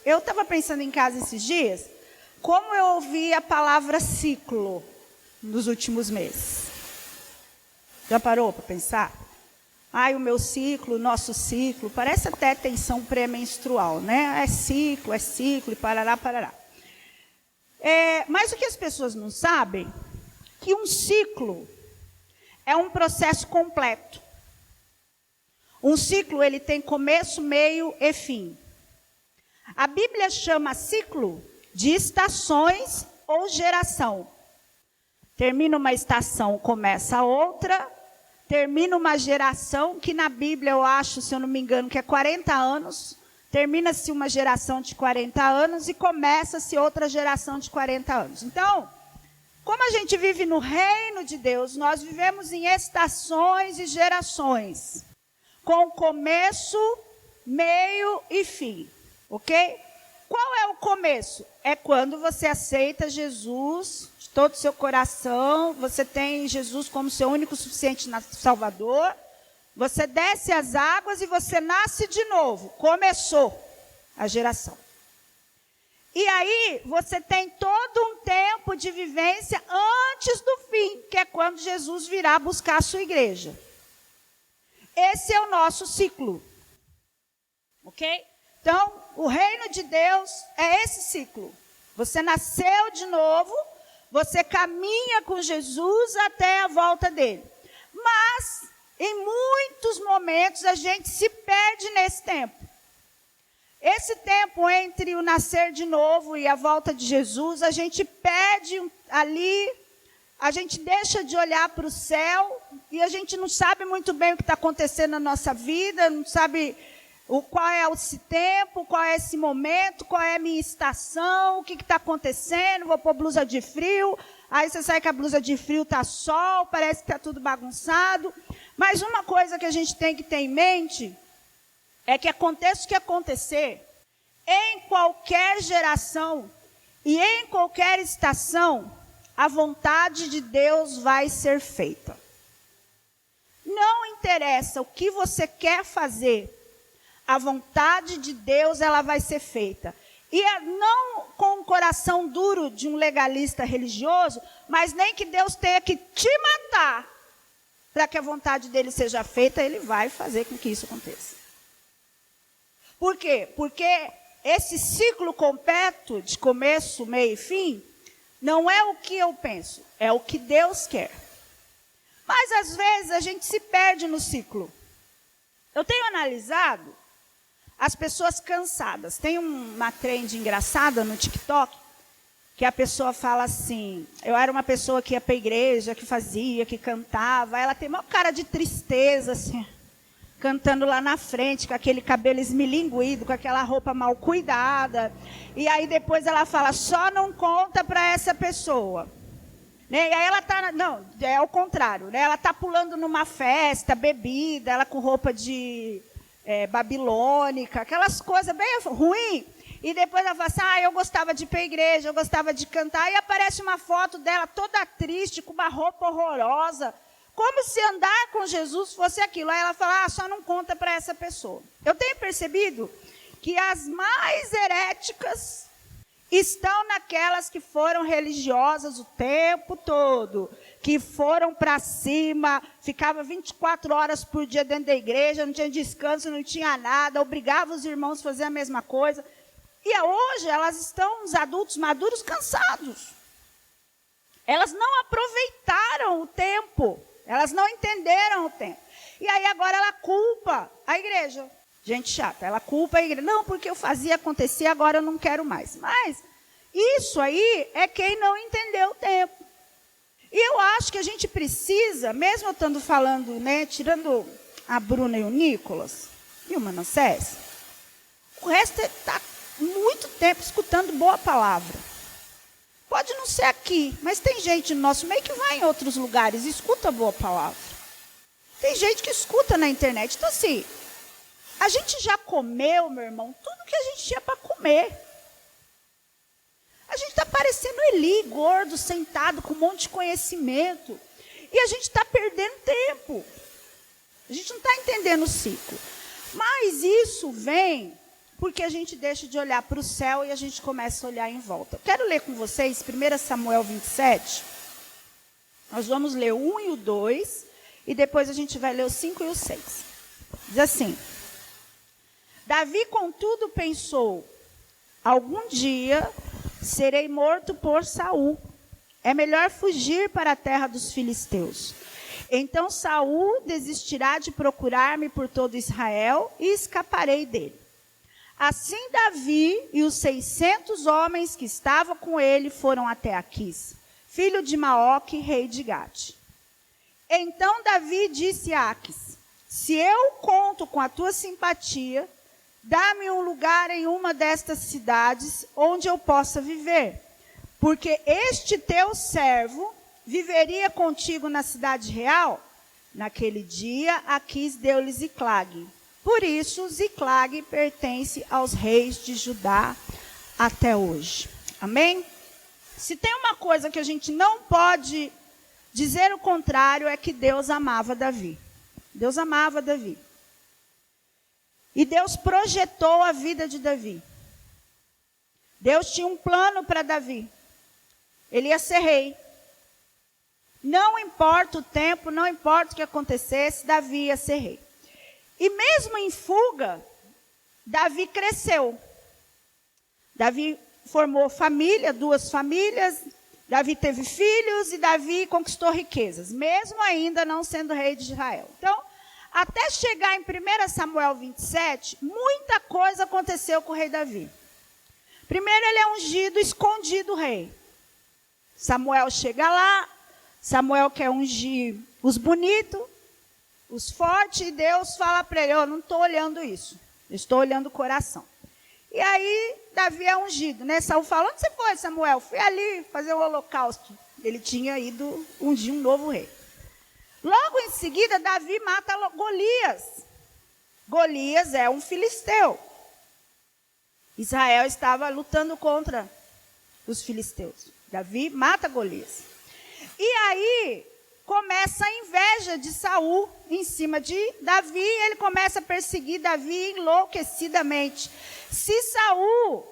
Eu estava pensando em casa esses dias, como eu ouvi a palavra ciclo nos últimos meses. Já parou para pensar? Ai, o meu ciclo, o nosso ciclo, parece até tensão pré-menstrual, né? É ciclo, e parará, parará. Mas o que as pessoas não sabem, que um ciclo é um processo completo. Um ciclo, ele tem começo, meio e fim. A Bíblia chama ciclo de estações ou geração. Termina uma estação, começa outra. Termina uma geração, que na Bíblia eu acho, se eu não me engano, que é 40 anos. Termina-se uma geração de 40 anos e começa-se outra geração de 40 anos. Então, como a gente vive no reino de Deus, nós vivemos em estações e gerações. Com começo, meio e fim. Ok? Qual é o começo? É quando você aceita Jesus de todo o seu coração, você tem Jesus como seu único suficiente Salvador, você desce as águas e você nasce de novo. Começou a geração. E aí você tem todo um tempo de vivência antes do fim, que é quando Jesus virá buscar a sua igreja. Esse é o nosso ciclo. Ok? Então, o reino de Deus é esse ciclo. Você nasceu de novo, você caminha com Jesus até a volta dele. Mas, em muitos momentos, a gente se perde nesse tempo. Esse tempo entre o nascer de novo e a volta de Jesus, a gente perde ali, a gente deixa de olhar para o céu e a gente não sabe muito bem o que está acontecendo na nossa vida, não sabe qual é esse tempo, qual é esse momento, qual é a minha estação, o que está acontecendo, vou pôr blusa de frio, aí você sai com a blusa de frio, está sol, parece que está tudo bagunçado. Mas uma coisa que a gente tem que ter em mente é que aconteça o que acontecer, em qualquer geração e em qualquer estação, a vontade de Deus vai ser feita. Não interessa o que você quer fazer, a vontade de Deus, ela vai ser feita. E não com o coração duro de um legalista religioso, mas nem que Deus tenha que te matar para que a vontade dele seja feita, ele vai fazer com que isso aconteça. Por quê? Porque esse ciclo completo de começo, meio e fim, não é o que eu penso, é o que Deus quer. Mas às vezes a gente se perde no ciclo. Eu tenho analisado as pessoas cansadas. Tem uma trend engraçada no TikTok, que a pessoa fala assim, eu era uma pessoa que ia para a igreja, que fazia, que cantava, ela tem uma cara de tristeza, assim, cantando lá na frente, com aquele cabelo esmilinguido, com aquela roupa mal cuidada, e aí depois ela fala, só não conta para essa pessoa. Né? E aí ela está, não, é o contrário, né? Ela está pulando numa festa, bebida, ela com roupa de babilônica, aquelas coisas bem ruins. E depois ela fala assim, eu gostava de ir para a igreja, eu gostava de cantar, e aparece uma foto dela toda triste, com uma roupa horrorosa, como se andar com Jesus fosse aquilo. Aí ela fala, só não conta para essa pessoa. Eu tenho percebido que as mais heréticas estão naquelas que foram religiosas o tempo todo, que foram para cima, ficava 24 horas por dia dentro da igreja, não tinha descanso, não tinha nada, obrigava os irmãos a fazer a mesma coisa. E hoje elas estão, os adultos maduros, cansados. Elas não aproveitaram o tempo, elas não entenderam o tempo. E aí agora ela culpa a igreja. Gente chata, ela culpa a igreja. Não, porque eu fazia acontecer, agora eu não quero mais. Mas isso aí é quem não entendeu o tempo. E eu acho que a gente precisa, mesmo eu estando falando, né, tirando a Bruna e o Nicolas, e o Manassés, o resto está muito tempo escutando boa palavra. Pode não ser aqui, mas tem gente no nosso meio que vai em outros lugares e escuta boa palavra. Tem gente que escuta na internet. Então, assim, a gente já comeu, meu irmão, tudo que a gente tinha para comer. A gente está parecendo Eli, gordo, sentado, com um monte de conhecimento. E a gente está perdendo tempo. A gente não está entendendo o ciclo. Mas isso vem porque a gente deixa de olhar para o céu e a gente começa a olhar em volta. Eu quero ler com vocês 1 Samuel 27. Nós vamos ler o 1 e o 2, e depois a gente vai ler o 5 e o 6. Diz assim: Davi, contudo, pensou: algum dia serei morto por Saul. É melhor fugir para a terra dos filisteus. Então Saul desistirá de procurar-me por todo Israel e escaparei dele. Assim Davi e os 600 homens que estavam com ele foram até Aquis, filho de Maoque, rei de Gate. Então Davi disse a Aquis: se eu conto com a tua simpatia, dá-me um lugar em uma destas cidades onde eu possa viver, porque este teu servo viveria contigo na cidade real. Naquele dia, Aquis deu-lhe Ziclag. Por isso, Ziclag pertence aos reis de Judá até hoje. Amém? Se tem uma coisa que a gente não pode dizer o contrário, é que Deus amava Davi. Deus amava Davi. E Deus projetou a vida de Davi. Deus tinha um plano para Davi. Ele ia ser rei. Não importa o tempo, não importa o que acontecesse, Davi ia ser rei. E mesmo em fuga, Davi cresceu. Davi formou família, 2 famílias, Davi teve filhos e Davi conquistou riquezas, mesmo ainda não sendo rei de Israel. Então, até chegar em 1 Samuel 27, muita coisa aconteceu com o rei Davi. Primeiro, ele é ungido, escondido rei. Samuel chega lá, Samuel quer ungir os bonitos, os fortes, e Deus fala para ele: eu não estou olhando isso, eu estou olhando o coração. E aí, Davi é ungido, né? Saul fala: onde você foi, Samuel? Fui ali fazer o holocausto. Ele tinha ido ungir um novo rei. Logo em seguida, Davi mata Golias. Golias é um filisteu. Israel estava lutando contra os filisteus. Davi mata Golias. E aí começa a inveja de Saul em cima de Davi. Ele começa a perseguir Davi enlouquecidamente. Se Saul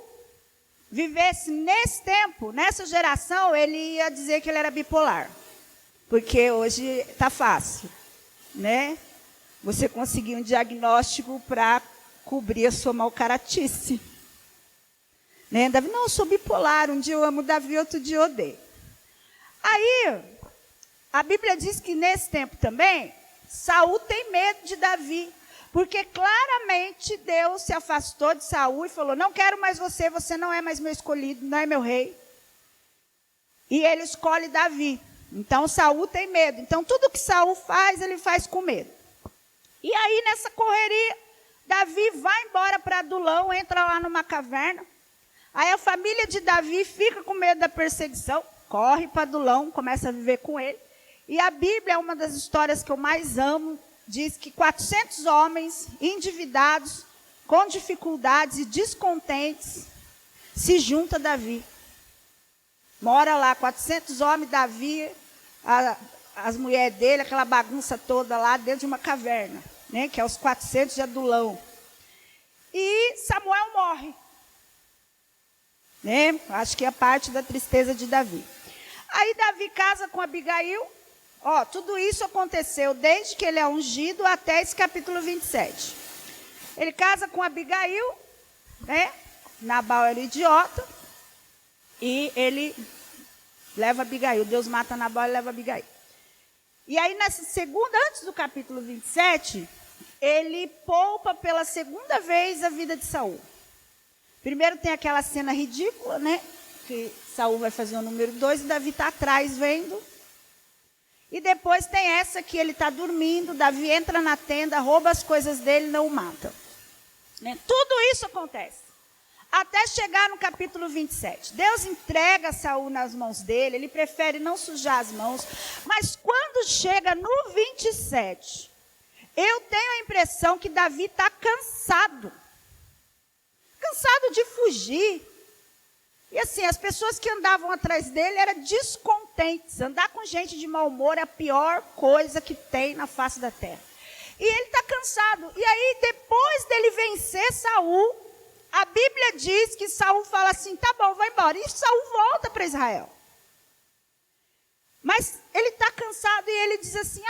vivesse nesse tempo, nessa geração, ele ia dizer que ele era bipolar. Porque hoje está fácil, né? Você conseguir um diagnóstico para cobrir a sua malcaratice. Né? Davi: não, eu sou bipolar, um dia eu amo Davi, outro dia eu odeio. Aí, a Bíblia diz que nesse tempo também, Saul tem medo de Davi, porque claramente Deus se afastou de Saul e falou: não quero mais você, você não é mais meu escolhido, não é meu rei. E ele escolhe Davi. Então Saul tem medo. Então tudo que Saul faz, ele faz com medo. E aí nessa correria, Davi vai embora para Adulão, entra lá numa caverna. Aí a família de Davi fica com medo da perseguição, corre para Adulão, começa a viver com ele. E a Bíblia é uma das histórias que eu mais amo. Diz que 400 homens endividados, com dificuldades e descontentes, se juntam a Davi. Mora lá, 400 homens, Davi, as mulheres dele, aquela bagunça toda lá dentro de uma caverna, né, que é os 400 de Adulão. E Samuel morre. Né? Acho que é parte da tristeza de Davi. Aí Davi casa com Abigail. Ó, tudo isso aconteceu desde que ele é ungido até esse capítulo 27. Ele casa com Abigail, né? Nabal era idiota. E ele leva Abigail. Deus mata Nabal e leva Abigail. E aí, nessa segunda, antes do capítulo 27, ele poupa pela segunda vez a vida de Saul. Primeiro tem aquela cena ridícula, né? Que Saul vai fazer o número 2 e Davi está atrás vendo. E depois tem essa que ele está dormindo, Davi entra na tenda, rouba as coisas dele e não o mata. Né? Tudo isso acontece. Até chegar no capítulo 27. Deus entrega Saul nas mãos dele, ele prefere não sujar as mãos. Mas quando chega no 27, eu tenho a impressão que Davi está cansado. Cansado de fugir. E assim, as pessoas que andavam atrás dele eram descontentes. Andar com gente de mau humor é a pior coisa que tem na face da terra. E ele está cansado. E aí, depois dele vencer Saul, Bíblia diz que Saul fala assim, tá bom, vai embora. E Saul volta para Israel. Mas ele está cansado e ele diz assim,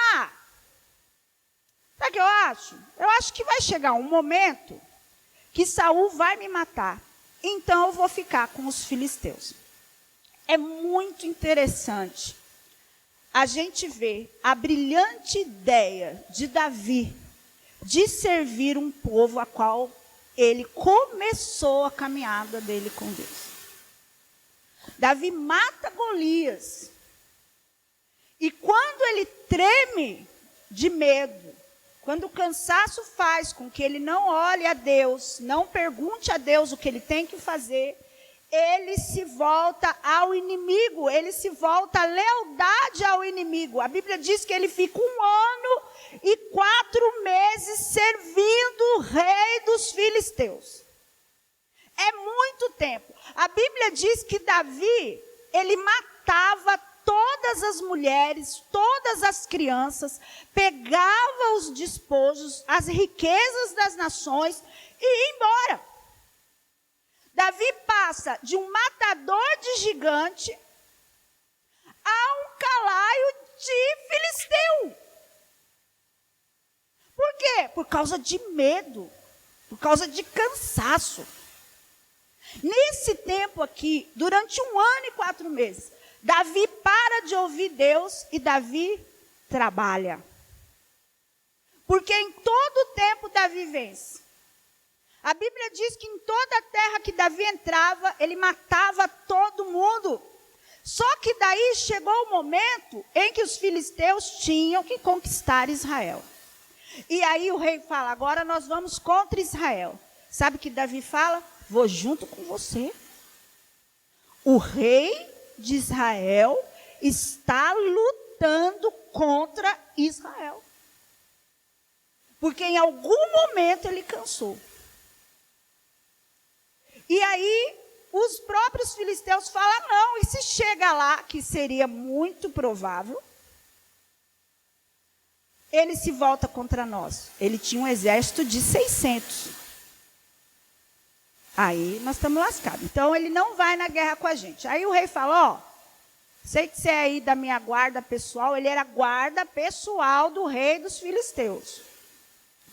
sabe o que eu acho? Eu acho que vai chegar um momento que Saul vai me matar. Então eu vou ficar com os filisteus. É muito interessante a gente ver a brilhante ideia de Davi de servir um povo a qual ele começou a caminhada dele com Deus. Davi mata Golias. E quando ele treme de medo, quando o cansaço faz com que ele não olhe a Deus, não pergunte a Deus o que ele tem que fazer, ele se volta ao inimigo, ele se volta à lealdade ao inimigo. A Bíblia diz que ele fica 1 ano e 4 meses servindo o rei dos filisteus. É muito tempo. A Bíblia diz que Davi, ele matava todas as mulheres, todas as crianças, pegava os despojos, as riquezas das nações e ia embora. Davi passa de um matador de gigante a um calaio de filisteu. Por quê? Por causa de medo, por causa de cansaço. Nesse tempo aqui, durante 1 ano e 4 meses, Davi para de ouvir Deus e Davi trabalha. Porque em todo tempo Davi vence. A Bíblia diz que em toda a terra que Davi entrava, ele matava todo mundo. Só que daí chegou o momento em que os filisteus tinham que conquistar Israel. E aí o rei fala, agora nós vamos contra Israel. Sabe o que Davi fala? Vou junto com você. O rei de Israel está lutando contra Israel. Porque em algum momento ele cansou. E aí os próprios filisteus falam, não, e se chega lá, que seria muito provável, ele se volta contra nós. Ele tinha um exército de 600. Aí nós estamos lascados. Então ele não vai na guerra com a gente. Aí o rei fala, sei que você é aí da minha guarda pessoal, ele era guarda pessoal do rei dos filisteus.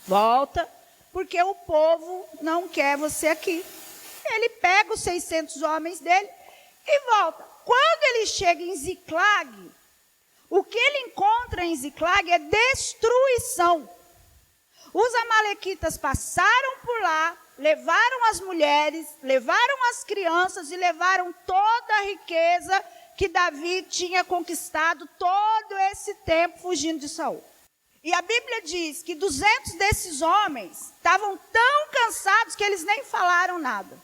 Volta, porque o povo não quer você aqui. Ele pega os 600 homens dele e volta. Quando ele chega em Ziclag, o que ele encontra em Ziclag é destruição. Os amalequitas passaram por lá, levaram as mulheres, levaram as crianças e levaram toda a riqueza que Davi tinha conquistado todo esse tempo fugindo de Saul. E a Bíblia diz que 200 desses homens estavam tão cansados que eles nem falaram nada.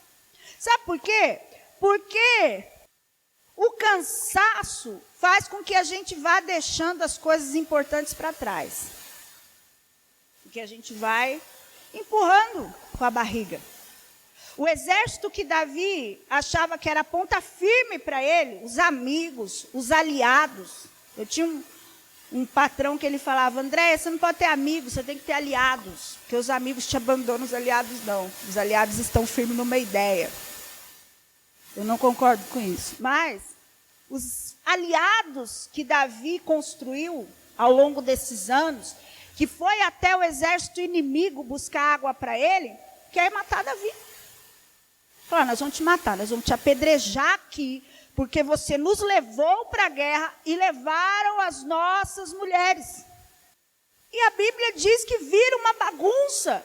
Sabe por quê? Porque o cansaço faz com que a gente vá deixando as coisas importantes para trás. Porque a gente vai empurrando com a barriga. O exército que Davi achava que era ponta firme para ele, os amigos, os aliados. Eu tinha um patrão que ele falava, André, você não pode ter amigos, você tem que ter aliados. Porque os amigos te abandonam, os aliados não. Os aliados estão firmes numa ideia. Eu não concordo com isso. Mas os aliados que Davi construiu ao longo desses anos, que foi até o exército inimigo buscar água para ele, quer matar Davi. Falaram, nós vamos te matar, nós vamos te apedrejar aqui, porque você nos levou para a guerra e levaram as nossas mulheres. E a Bíblia diz que vira uma bagunça.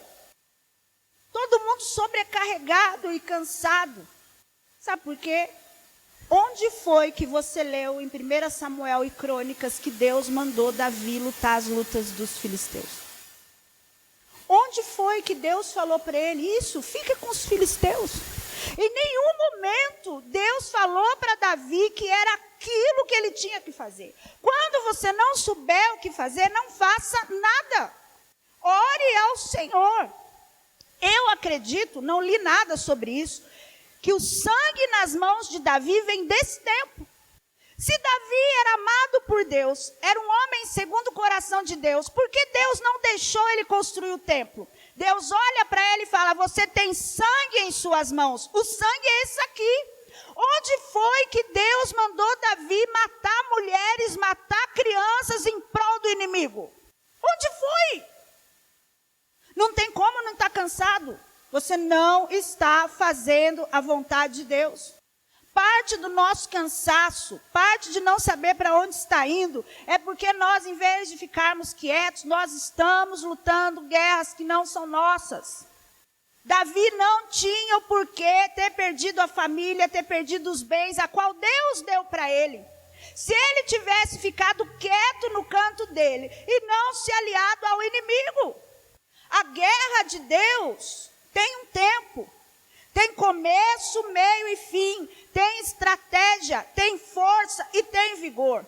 Todo mundo sobrecarregado e cansado. Sabe por quê? Onde foi que você leu em 1 Samuel e Crônicas que Deus mandou Davi lutar as lutas dos filisteus? Onde foi que Deus falou para ele, isso, fica com os filisteus? Em nenhum momento Deus falou para Davi que era aquilo que ele tinha que fazer. Quando você não souber o que fazer, não faça nada. Ore ao Senhor. Eu acredito, não li nada sobre isso, que o sangue nas mãos de Davi vem desse tempo. Se Davi era amado por Deus, era um homem segundo o coração de Deus, por que Deus não deixou ele construir o templo? Deus olha para ele e fala: você tem sangue em suas mãos. O sangue é esse aqui. Onde foi que Deus mandou Davi matar mulheres, matar crianças em prol do inimigo? Onde foi? Não tem como não estar cansado. Você não está fazendo a vontade de Deus. Parte do nosso cansaço, parte de não saber para onde está indo, é porque nós, em vez de ficarmos quietos, nós estamos lutando guerras que não são nossas. Davi não tinha o porquê ter perdido a família, ter perdido os bens, a qual Deus deu para ele. Se ele tivesse ficado quieto no canto dele e não se aliado ao inimigo. A guerra de Deus tem um tempo. Tem começo, meio e fim. Tem estratégia, tem força e tem vigor.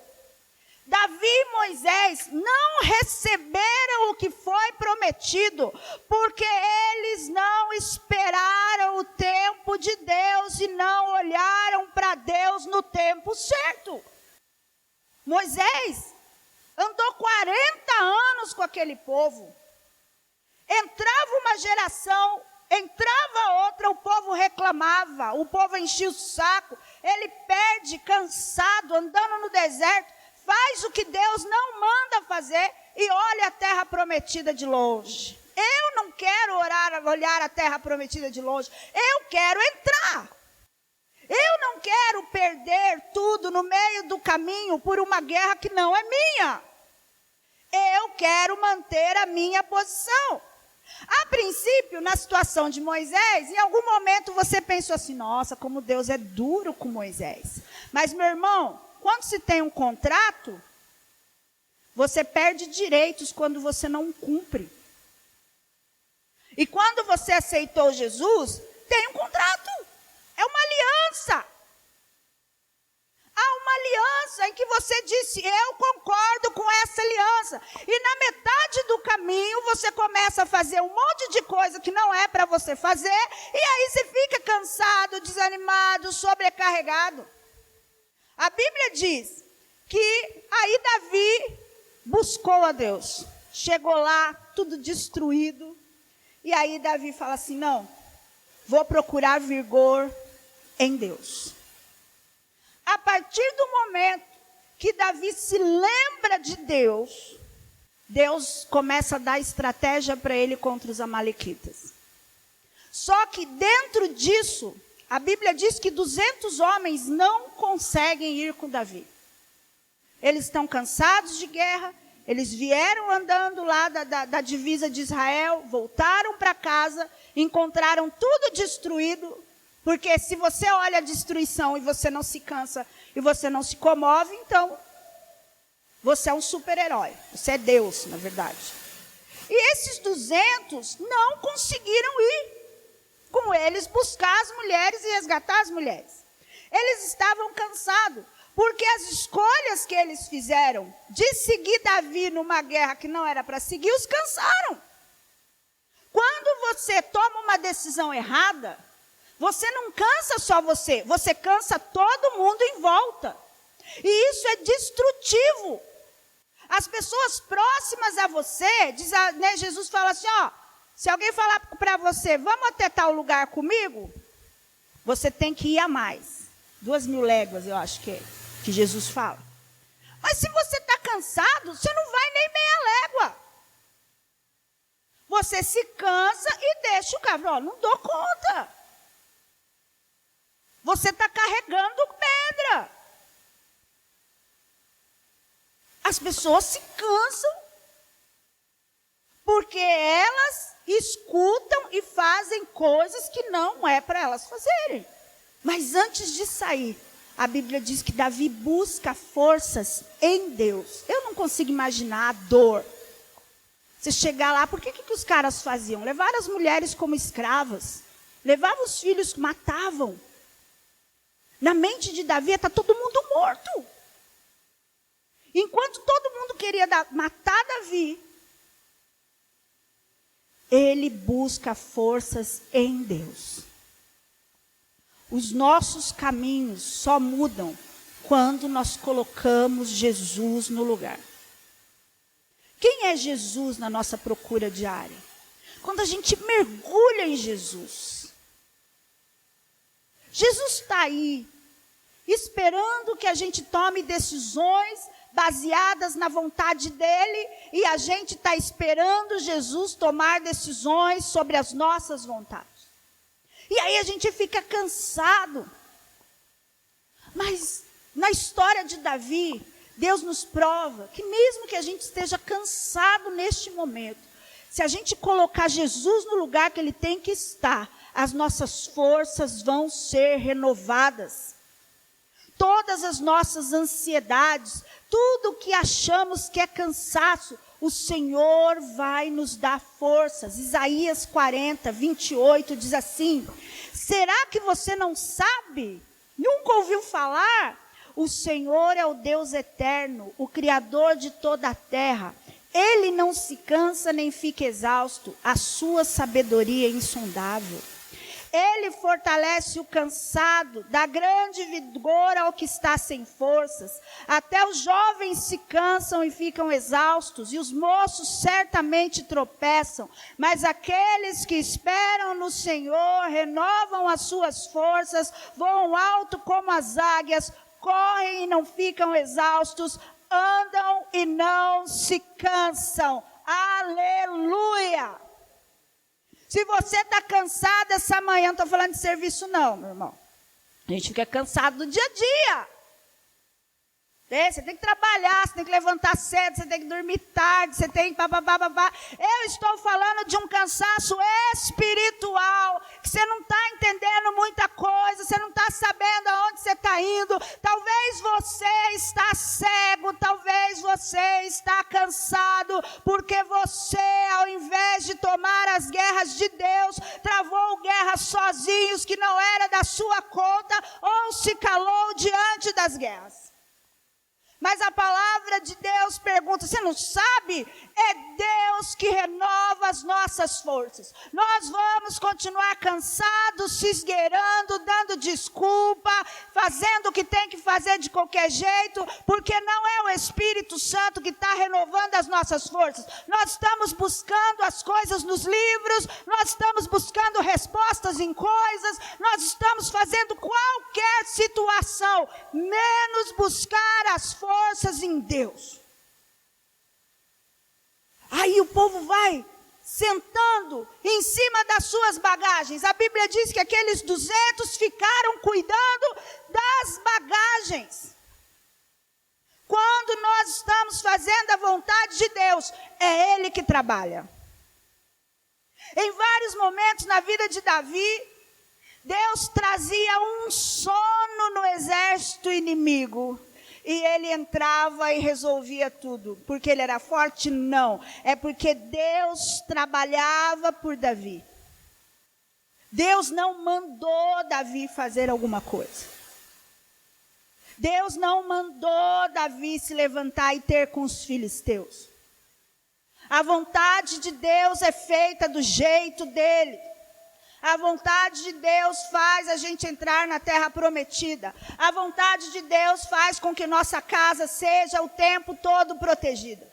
Davi e Moisés não receberam o que foi prometido, porque eles não esperaram o tempo de Deus e não olharam para Deus no tempo certo. Moisés andou 40 anos com aquele povo. Entrava uma geração, entrava outra, o povo reclamava, o povo enchia o saco, ele perde, cansado, andando no deserto, faz o que Deus não manda fazer e olha a terra prometida de longe. Eu não quero olhar a terra prometida de longe, eu quero entrar. Eu não quero perder tudo no meio do caminho por uma guerra que não é minha. Eu quero manter a minha posição. A princípio, na situação de Moisés, em algum momento você pensou assim: nossa, como Deus é duro com Moisés. Mas, meu irmão, quando se tem um contrato, você perde direitos quando você não cumpre. E quando você aceitou Jesus, tem um contrato. É uma aliança. Há uma aliança em que você disse: eu concordo com essa aliança. E na metade do caminho você começa a fazer um monte de coisa que não é para você fazer. E aí você fica cansado, desanimado, sobrecarregado. A Bíblia diz que aí Davi buscou a Deus. Chegou lá, tudo destruído. E aí Davi fala assim: não, vou procurar vigor em Deus. A partir do momento que Davi se lembra de Deus, Deus começa a dar estratégia para ele contra os amalequitas. Só que dentro disso, a Bíblia diz que 200 homens não conseguem ir com Davi. Eles estão cansados de guerra, eles vieram andando lá da divisa de Israel, voltaram para casa, encontraram tudo destruído. Porque se você olha a destruição e você não se cansa e você não se comove, então você é um super-herói. Você é Deus, na verdade. E esses 200 não conseguiram ir com eles buscar as mulheres e resgatar as mulheres. Eles estavam cansados, porque as escolhas que eles fizeram de seguir Davi numa guerra que não era para seguir, os cansaram. Quando você toma uma decisão errada, você não cansa só você, você cansa todo mundo em volta. E isso é destrutivo. As pessoas próximas a você, Jesus fala assim, ó, se alguém falar para você: vamos até tal lugar comigo, você tem que ir a mais. 2.000 léguas, eu acho que Jesus fala. Mas se você está cansado, você não vai nem meia légua. Você se cansa e deixa o carro. Ó, não dou conta. Você está carregando pedra. As pessoas se cansam porque elas escutam e fazem coisas que não é para elas fazerem. Mas antes de sair, a Bíblia diz que Davi busca forças em Deus. Eu não consigo imaginar a dor. Você chegar lá, por que os caras faziam? Levaram as mulheres como escravas. Levavam os filhos, matavam. Na mente de Davi está todo mundo morto. Enquanto todo mundo queria matar Davi, ele busca forças em Deus. Os nossos caminhos só mudam quando nós colocamos Jesus no lugar. Quem é Jesus na nossa procura diária? quando a gente mergulha em Jesus. Jesus está aí, esperando que a gente tome decisões baseadas na vontade dele, e a gente está esperando Jesus tomar decisões sobre as nossas vontades. E aí a gente fica cansado. Mas na história de Davi, Deus nos prova que mesmo que a gente esteja cansado neste momento, se a gente colocar Jesus no lugar que ele tem que estar, as nossas forças vão ser renovadas. Todas as nossas ansiedades, tudo que achamos que é cansaço, o Senhor vai nos dar forças. Isaías 40, 28 diz assim: será que você não sabe? Nunca ouviu falar? O Senhor é o Deus eterno, o Criador de toda a terra. Ele não se cansa nem fica exausto, a sua sabedoria é insondável. Ele fortalece o cansado, dá grande vigor ao que está sem forças. Até os jovens se cansam e ficam exaustos, e os moços certamente tropeçam. Mas aqueles que esperam no Senhor renovam as suas forças, voam alto como as águias, correm e não ficam exaustos, andam e não se cansam. Aleluia! Se você está cansado essa manhã, não estou falando de serviço não, meu irmão. A gente fica cansado do dia a dia. Você tem que trabalhar, você tem que levantar cedo, você tem que dormir tarde, você tem que... Eu estou falando de um cansaço espiritual, que você não está entendendo muita coisa, você não está sabendo aonde você está indo. Talvez você está cego, talvez você está cansado, porque você, ao invés de tomar as guerras de Deus, travou guerras sozinhos, que não era da sua conta, ou se calou diante das guerras. Mas a palavra de Deus pergunta, você não sabe? É Deus que renova as nossas forças. Nós vamos continuar cansados, se esgueirando, dando desculpa, fazendo o que tem que fazer de qualquer jeito, porque não é o Espírito Santo que está renovando as nossas forças. Nós estamos buscando as coisas nos livros, nós estamos buscando respostas em coisas, nós estamos fazendo qualquer situação, menos buscar as forças em Deus. Aí o povo vai sentando em cima das suas bagagens. A Bíblia diz que aqueles 200 ficaram cuidando das bagagens. Quando nós estamos fazendo a vontade de Deus, é Ele que trabalha. Em vários momentos na vida de Davi, Deus trazia um sono no exército inimigo. E ele entrava e resolvia tudo. Porque ele era forte? Não. É porque Deus trabalhava por Davi. Deus não mandou Davi fazer alguma coisa. Deus não mandou Davi se levantar e ter com os filisteus. A vontade de Deus é feita do jeito dele. A vontade de Deus faz a gente entrar na terra prometida. A vontade de Deus faz com que nossa casa seja o tempo todo protegida.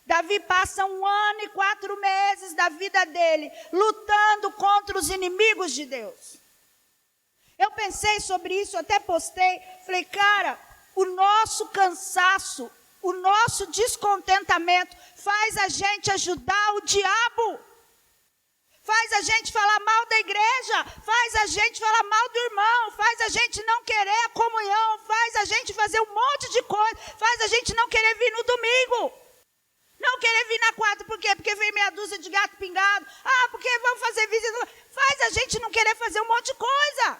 Davi passa 1 ano e 4 meses da vida dele lutando contra os inimigos de Deus. Eu pensei sobre isso, até postei. Falei, cara, o nosso cansaço, o nosso descontentamento faz a gente ajudar o diabo. Faz a gente falar mal da igreja, faz a gente falar mal do irmão, faz a gente não querer a comunhão, faz a gente fazer um monte de coisa, faz a gente não querer vir no domingo, não querer vir na quarta, por quê? Porque vem meia dúzia de gato pingado, porque vamos fazer visita, faz a gente não querer fazer um monte de coisa,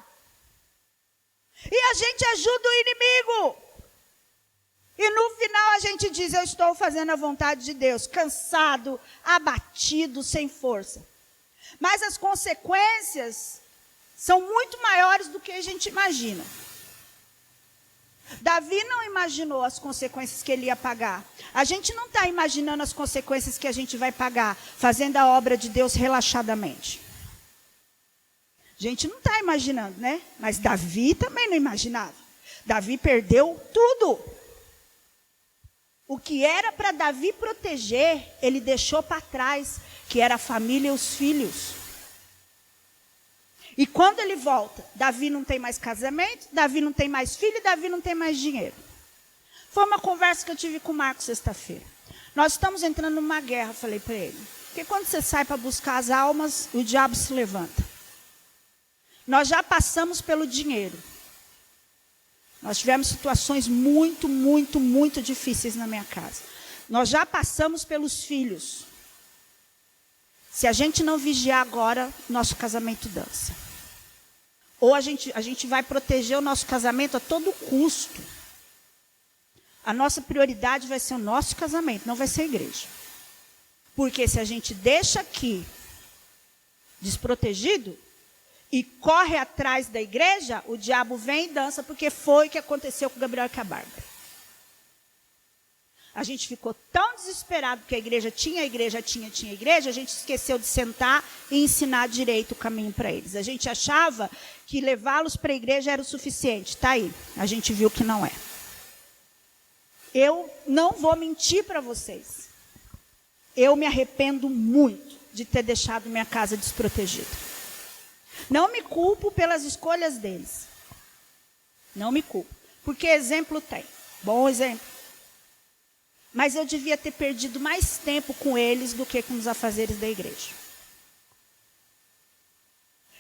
e a gente ajuda o inimigo, e no final a gente diz, eu estou fazendo a vontade de Deus, cansado, abatido, sem força. Mas as consequências são muito maiores do que a gente imagina. Davi não imaginou as consequências que ele ia pagar. A gente não está imaginando as consequências que a gente vai pagar, fazendo a obra de Deus relaxadamente. A gente não está imaginando, né? Mas Davi também não imaginava. Davi perdeu tudo. O que era para Davi proteger, ele deixou para trás. que era a família e os filhos. E quando ele volta, Davi não tem mais casamento, Davi não tem mais filho, Davi não tem mais dinheiro. Foi uma conversa que eu tive com o Marcos sexta-feira. Nós estamos entrando numa guerra, falei para ele. Porque quando você sai para buscar as almas, o diabo se levanta. Nós já passamos pelo dinheiro. Nós tivemos situações muito, muito, muito difíceis na minha casa. Nós já passamos pelos filhos. Se a gente não vigiar agora, nosso casamento dança. Ou a gente vai proteger o nosso casamento a todo custo. A nossa prioridade vai ser o nosso casamento, não vai ser a igreja. Porque se a gente deixa aqui desprotegido e corre atrás da igreja, o diabo vem e dança, porque foi o que aconteceu com o Gabriel e com a Bárbara. A gente ficou tão desesperado que a igreja tinha igreja, a gente esqueceu de sentar e ensinar direito o caminho para eles. A gente achava que levá-los para a igreja era o suficiente. Está aí, a gente viu que não é. Eu não vou mentir para vocês. Eu me arrependo muito de ter deixado minha casa desprotegida. Não me culpo pelas escolhas deles. Não me culpo. Porque exemplo tem. Bom exemplo. Mas eu devia ter perdido mais tempo com eles do que com os afazeres da igreja.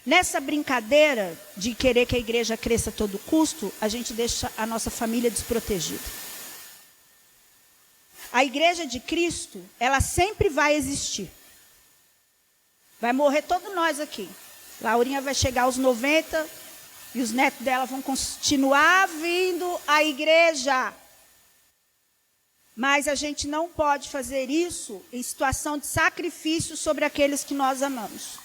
Nessa brincadeira de querer que a igreja cresça a todo custo, a gente deixa a nossa família desprotegida. A igreja de Cristo, ela sempre vai existir. Vai morrer todos nós aqui. Laurinha vai chegar aos 90 e os netos dela vão continuar vindo à igreja. Mas a gente não pode fazer isso em situação de sacrifício sobre aqueles que nós amamos.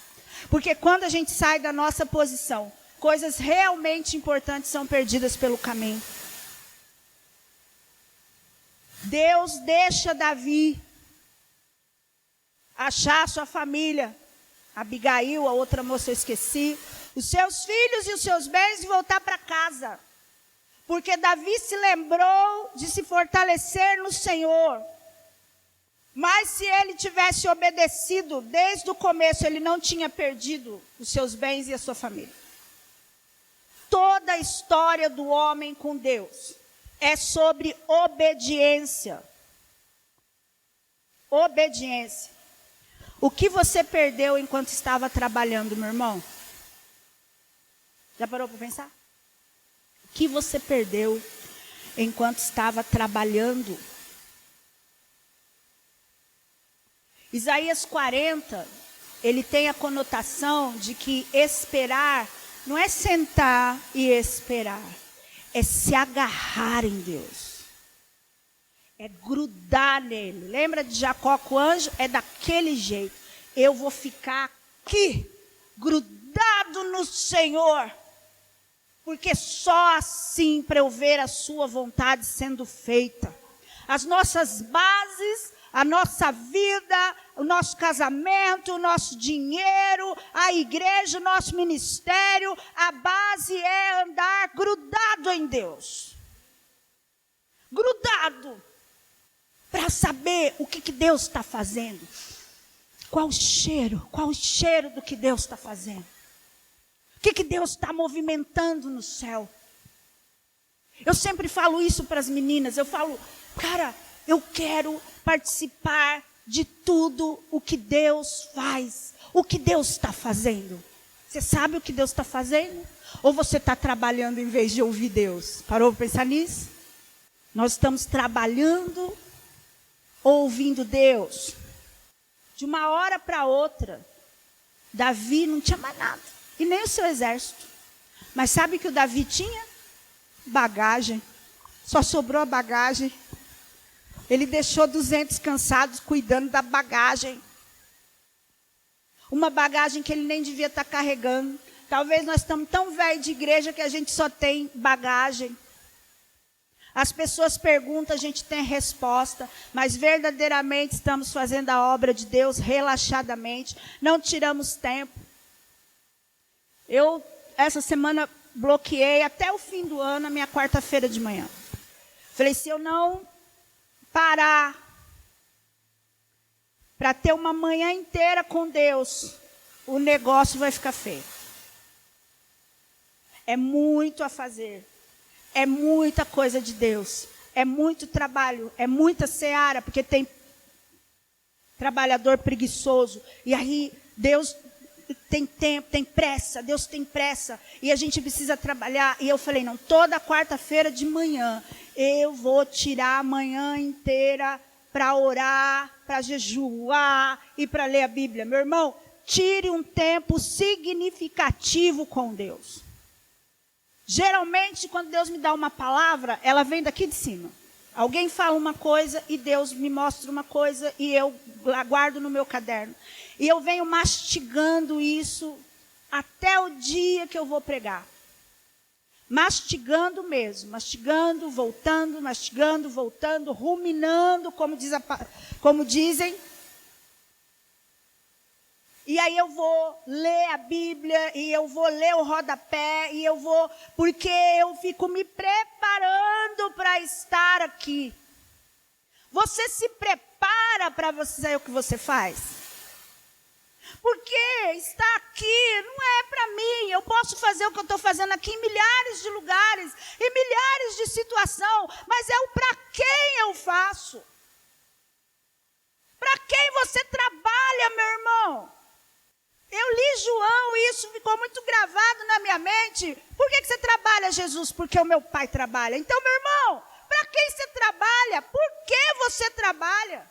Porque quando a gente sai da nossa posição, coisas realmente importantes são perdidas pelo caminho. Deus deixa Davi achar a sua família, Abigail, a outra moça eu esqueci, os seus filhos e os seus bens e voltar para casa. Porque Davi se lembrou de se fortalecer no Senhor. Mas se ele tivesse obedecido desde o começo, ele não tinha perdido os seus bens e a sua família. Toda a história do homem com Deus é sobre obediência. Obediência. O que você perdeu enquanto estava trabalhando, meu irmão? Já parou para pensar? O que você perdeu enquanto estava trabalhando? Isaías 40, ele tem a conotação de que esperar não é sentar e esperar, é se agarrar em Deus. É grudar nele. Lembra de Jacó com o anjo? É daquele jeito. Eu vou ficar aqui, grudado no Senhor. Porque só assim para eu ver a sua vontade sendo feita. As nossas bases, a nossa vida, o nosso casamento, o nosso dinheiro, a igreja, o nosso ministério, a base é andar grudado em Deus. Grudado. Para saber o que Deus está fazendo. Qual o cheiro do que Deus está fazendo. O que Deus está movimentando no céu? Eu sempre falo isso para as meninas. Eu falo, cara, eu quero participar de tudo o que Deus faz. O que Deus está fazendo. Você sabe o que Deus está fazendo? Ou você está trabalhando em vez de ouvir Deus? Parou para pensar nisso? Nós estamos trabalhando, ouvindo Deus. De uma hora para outra, Davi não tinha mais nada. E nem o seu exército. Mas sabe o que o Davi tinha? Bagagem. Só sobrou a bagagem. Ele deixou 200 cansados cuidando da bagagem. Uma bagagem que ele nem devia estar carregando. Talvez nós estamos tão velhos de igreja que a gente só tem bagagem. As pessoas perguntam, a gente tem resposta, mas verdadeiramente estamos fazendo a obra de Deus relaxadamente, não tiramos tempo. Eu, essa semana, bloqueei até o fim do ano a minha quarta-feira de manhã. Falei, se eu não parar para ter uma manhã inteira com Deus, o negócio vai ficar feio. É muito a fazer. É muita coisa de Deus. É muito trabalho. É muita seara, porque tem trabalhador preguiçoso. E aí Deus tem tempo, tem pressa. Deus tem pressa. E a gente precisa trabalhar. E eu falei, não, toda quarta-feira de manhã eu vou tirar a manhã inteira para orar, para jejuar e para ler a Bíblia. Meu irmão, tire um tempo significativo com Deus. Geralmente, quando Deus me dá uma palavra, ela vem daqui de cima. Alguém fala uma coisa e Deus me mostra uma coisa e eu guardo no meu caderno. E eu venho mastigando isso até o dia que eu vou pregar. Mastigando mesmo, mastigando, voltando, ruminando, como dizem. E aí eu vou ler a Bíblia, e eu vou ler o rodapé, e eu vou, porque eu fico me preparando para estar aqui. Você se prepara para você saber o que você faz? Porque estar aqui não é para mim. Eu posso fazer o que eu estou fazendo aqui em milhares de lugares, em milhares de situações, mas é o para quem eu faço. Para quem você trabalha, meu irmão? Eu li João e isso ficou muito gravado na minha mente. Por que você trabalha, Jesus? Porque o meu pai trabalha. Então, meu irmão, para quem você trabalha? Por que você trabalha?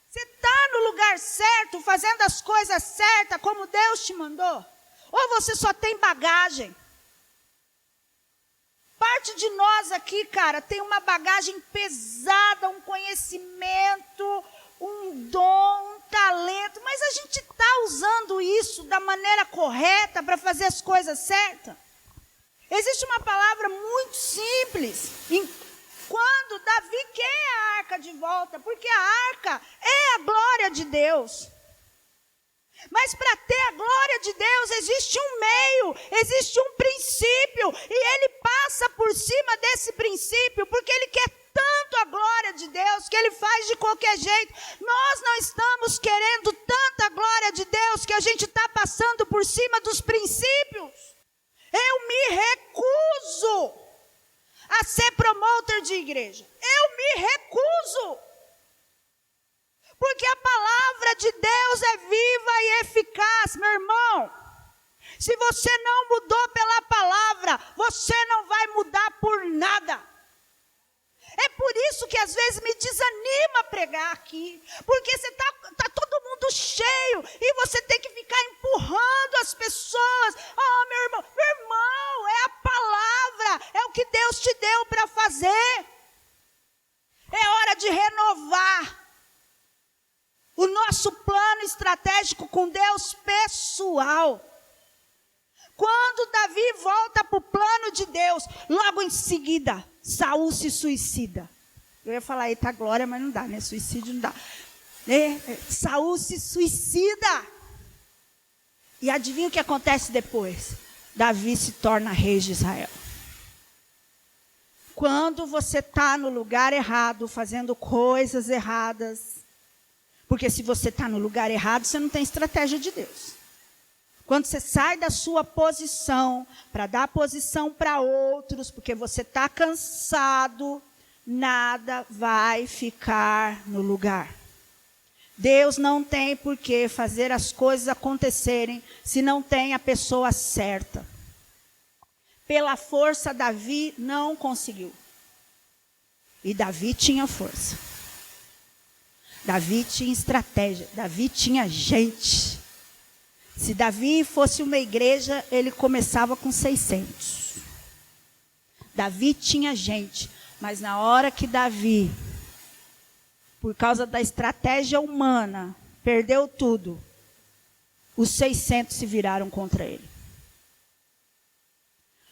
Você está no lugar certo, fazendo as coisas certas, como Deus te mandou? Ou você só tem bagagem? Parte de nós aqui, cara, tem uma bagagem pesada, um conhecimento, um dom, um talento, mas a gente está usando isso da maneira correta para fazer as coisas certas? Existe uma palavra muito simples. Quando Davi quer a arca de volta, porque a arca é a glória de Deus. Mas para ter a glória de Deus existe um meio, existe um princípio, e ele passa por cima desse princípio, porque ele quer tanto a glória de Deus, que ele faz de qualquer jeito. Nós não estamos querendo tanta glória de Deus, que a gente está passando por cima dos princípios. Eu me recuso a ser promotor de igreja. Eu me recuso. Porque a palavra de Deus é viva e eficaz, meu irmão. Se você não mudou pela palavra, você não vai mudar por nada. É por isso que às vezes me desanima pregar aqui. Porque você tá todo mundo cheio e você tem que ficar empurrando as pessoas. Oh, meu irmão, é a palavra, é o que Deus te deu para fazer. É hora de renovar o nosso plano estratégico com Deus pessoal. Quando Davi volta para o plano de Deus, logo em seguida, Saul se suicida. Eu ia falar, eita glória, mas não dá, né? Suicídio não dá. Saul se suicida. E adivinha o que acontece depois? Davi se torna rei de Israel. Quando você está no lugar errado, fazendo coisas erradas, porque se você está no lugar errado, você não tem estratégia de Deus. Quando você sai da sua posição para dar posição para outros, porque você está cansado, nada vai ficar no lugar. Deus não tem por que fazer as coisas acontecerem se não tem a pessoa certa. Pela força, Davi não conseguiu. E Davi tinha força. Davi tinha estratégia. Davi tinha gente. Se Davi fosse uma igreja, ele começava com 600. Davi tinha gente. Mas na hora que Davi, por causa da estratégia humana, perdeu tudo, os 600 se viraram contra ele.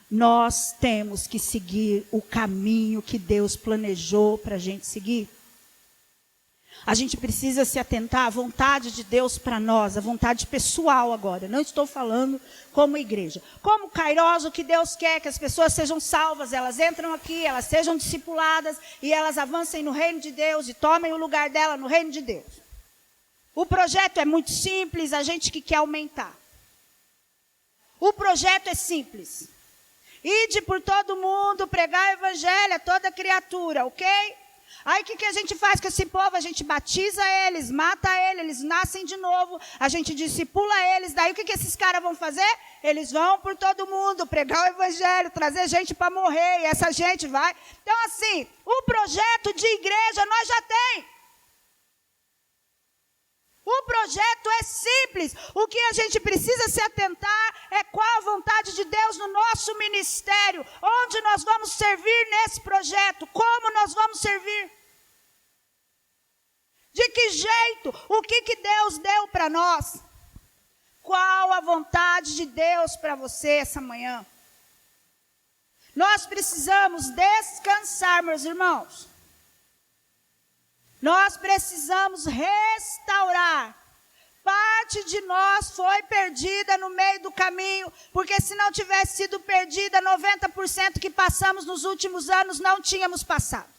Nós temos que seguir o caminho que Deus planejou para a gente seguir. A gente precisa se atentar à vontade de Deus para nós, a vontade pessoal agora. Não estou falando como igreja. Como Kairos, o que Deus quer que as pessoas sejam salvas, elas entram aqui, elas sejam discipuladas e elas avancem no reino de Deus e tomem o lugar dela no reino de Deus. O projeto é muito simples, a gente que quer aumentar. O projeto é simples. Ide por todo mundo, pregar o evangelho a toda criatura, ok? Aí o que a gente faz com esse povo? A gente batiza eles, mata eles nascem de novo, a gente discipula eles. Daí o que esses caras vão fazer? Eles vão por todo mundo, pregar o evangelho, trazer gente para morrer, e essa gente vai. Então assim, o projeto de igreja nós já tem. O projeto é simples. O que a gente precisa se atentar é qual a vontade de Deus no nosso ministério. Onde nós vamos servir nesse projeto. Como nós vamos servir. De que jeito? O que Deus deu para nós? Qual a vontade de Deus para você essa manhã? Nós precisamos descansar, meus irmãos. Nós precisamos restaurar. Parte de nós foi perdida no meio do caminho, porque se não tivesse sido perdida, 90% que passamos nos últimos anos não tínhamos passado.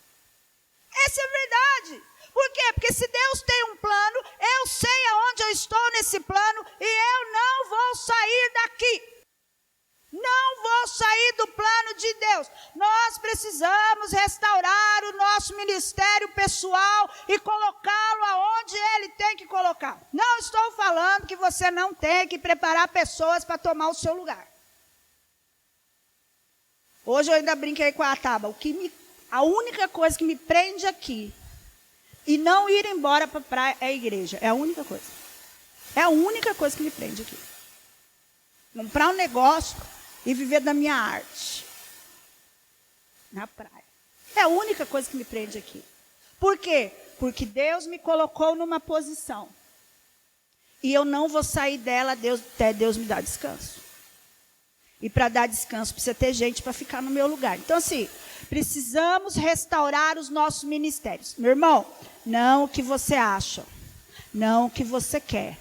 Essa é a verdade. Por quê? Porque se Deus tem um plano, eu sei aonde eu estou nesse plano e eu não vou sair daqui. Não vou sair do plano de Deus. Nós precisamos restaurar o nosso ministério pessoal e colocá-lo aonde Ele tem que colocar. Não estou falando que você não tem que preparar pessoas para tomar o seu lugar. Hoje eu ainda brinquei com a Taba. A única coisa que me prende aqui e não ir embora para a praia é a igreja. É a única coisa. É a única coisa que me prende aqui. Comprar um negócio e viver da minha arte. Na praia. É a única coisa que me prende aqui. Por quê? Porque Deus me colocou numa posição. E eu não vou sair dela até Deus me dar descanso. E para dar descanso precisa ter gente para ficar no meu lugar. Então assim, precisamos restaurar os nossos ministérios. Meu irmão, não o que você acha. Não o que você quer.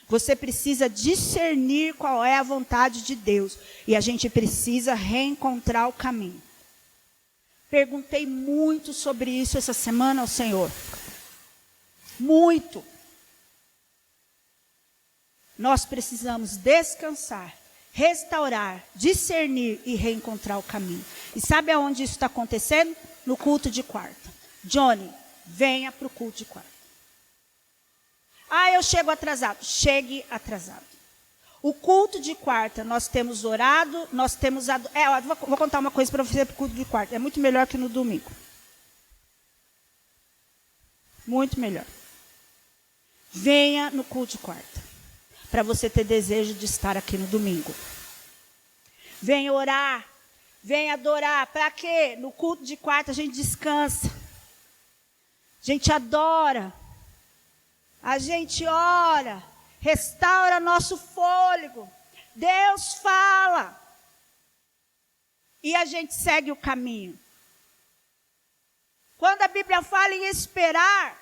Você precisa discernir qual é a vontade de Deus. E a gente precisa reencontrar o caminho. Perguntei muito sobre isso essa semana ao Senhor. Muito. Nós precisamos descansar, restaurar, discernir e reencontrar o caminho. E sabe aonde isso está acontecendo? No culto de quarta. Johnny, venha para o culto de quarta. Ah, eu chego atrasado. Chegue atrasado. O culto de quarta, nós temos orado, nós temos... vou contar uma coisa para você para o culto de quarta. É muito melhor que no domingo. Muito melhor. Venha no culto de quarta. Para você ter desejo de estar aqui no domingo. Venha orar. Venha adorar. Para quê? No culto de quarta a gente descansa. A gente adora. A gente ora, restaura nosso fôlego. Deus fala. E a gente segue o caminho. Quando a Bíblia fala em esperar,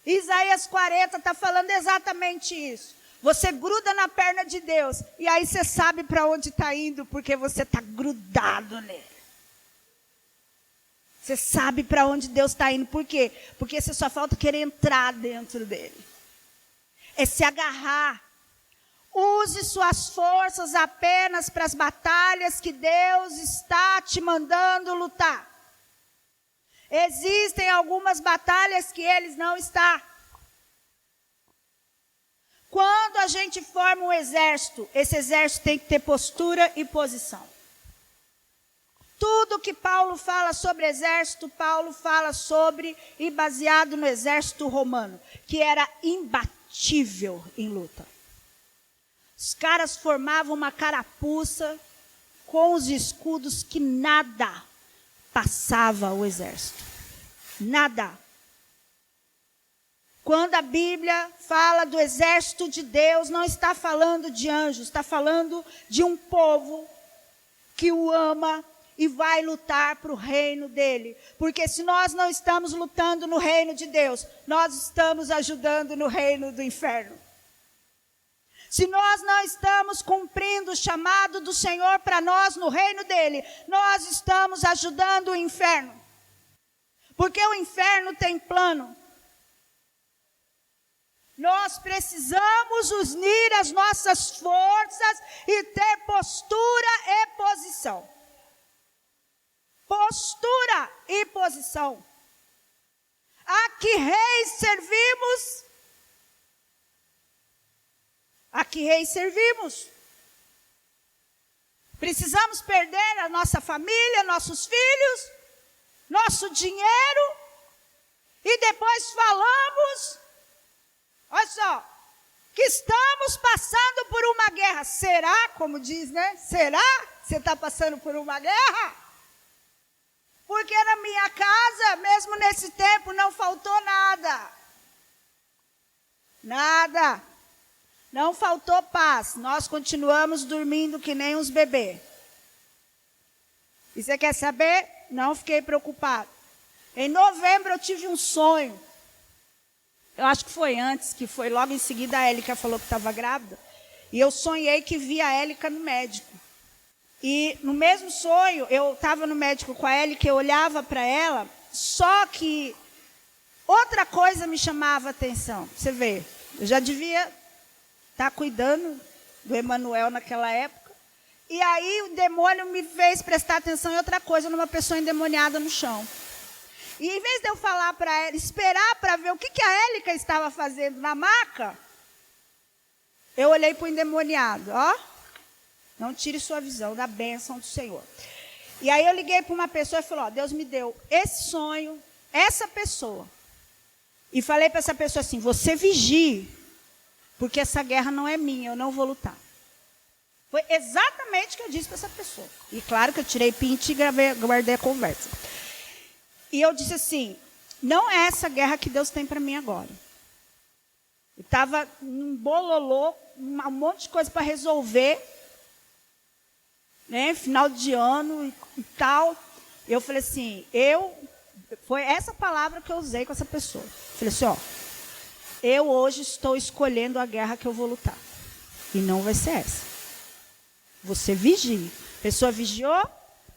Isaías 40 está falando exatamente isso. Você gruda na perna de Deus. E aí você sabe para onde está indo, porque você está grudado nele. Você sabe para onde Deus está indo. Por quê? Porque você só falta querer entrar dentro dele. É se agarrar. Use suas forças apenas para as batalhas que Deus está te mandando lutar. Existem algumas batalhas que Ele não está. Quando a gente forma um exército, esse exército tem que ter postura e posição. Tudo que Paulo fala sobre exército, Paulo fala sobre e baseado no exército romano, que era imbatível em luta. Os caras formavam uma carapuça com os escudos que nada passava o exército. Nada. Quando a Bíblia fala do exército de Deus, não está falando de anjos, está falando de um povo que o ama e vai lutar para o reino dele. Porque se nós não estamos lutando no reino de Deus, nós estamos ajudando no reino do inferno. Se nós não estamos cumprindo o chamado do Senhor para nós no reino dele, nós estamos ajudando o inferno. Porque o inferno tem plano. Nós precisamos unir as nossas forças e ter postura e posição. Postura e posição. A que reis servimos? A que reis servimos? Precisamos perder a nossa família, nossos filhos, nosso dinheiro, e depois falamos, olha só, que estamos passando por uma guerra. Será, como diz, né? Será que você está passando por uma guerra? Porque na minha casa, mesmo nesse tempo, não faltou nada. Nada. Não faltou paz. Nós continuamos dormindo que nem uns bebês. E você quer saber? Não fiquei preocupado. Em novembro eu tive um sonho. Eu acho que foi antes, que foi logo em seguida a Élica falou que estava grávida. E eu sonhei que via a Élica no médico. E no mesmo sonho, eu estava no médico com a Élica, eu olhava para ela, só que outra coisa me chamava a atenção. Você vê, eu já devia estar cuidando do Emanuel naquela época. E aí o demônio me fez prestar atenção em outra coisa, numa pessoa endemoniada no chão. E em vez de eu falar para ela, esperar para ver o que a Élica estava fazendo na maca, eu olhei para o endemoniado, ó. Não tire sua visão da bênção do Senhor. E aí eu liguei para uma pessoa e falei, ó, Deus me deu esse sonho, essa pessoa. E falei para essa pessoa assim, você vigie, porque essa guerra não é minha, eu não vou lutar. Foi exatamente o que eu disse para essa pessoa. E claro que eu tirei print e guardei a conversa. E eu disse assim, não é essa guerra que Deus tem para mim agora. Eu estava num bololô, um monte de coisa para resolver, né, final de ano e tal. Eu falei assim, foi essa palavra que eu usei com essa pessoa. Eu falei assim, ó, eu hoje estou escolhendo a guerra que eu vou lutar. E não vai ser essa. Você vigie. A pessoa vigiou?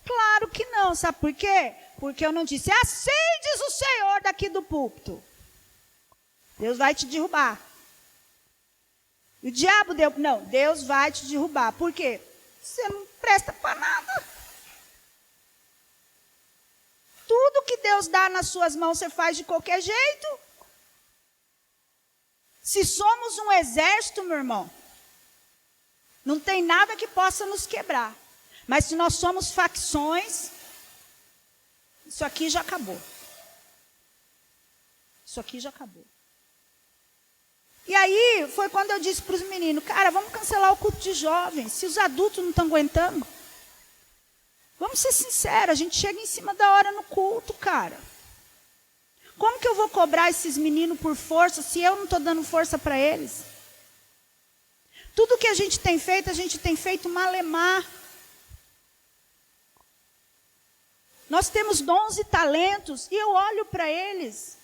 Claro que não. Sabe por quê? Porque eu não disse, assim diz o Senhor daqui do púlpito. Deus vai te derrubar. E o diabo deu, não, Deus vai te derrubar. Por quê? Você não presta para nada. Tudo que Deus dá nas suas mãos, você faz de qualquer jeito. Se somos um exército, meu irmão, não tem nada que possa nos quebrar. Mas se nós somos facções, isso aqui já acabou. Isso aqui já acabou. E aí, foi quando eu disse para os meninos, cara, vamos cancelar o culto de jovens, se os adultos não estão aguentando. Vamos ser sinceros, a gente chega em cima da hora no culto, cara. Como que eu vou cobrar esses meninos por força, se eu não estou dando força para eles? Tudo que a gente tem feito malemar. Nós temos dons e talentos, e eu olho para eles,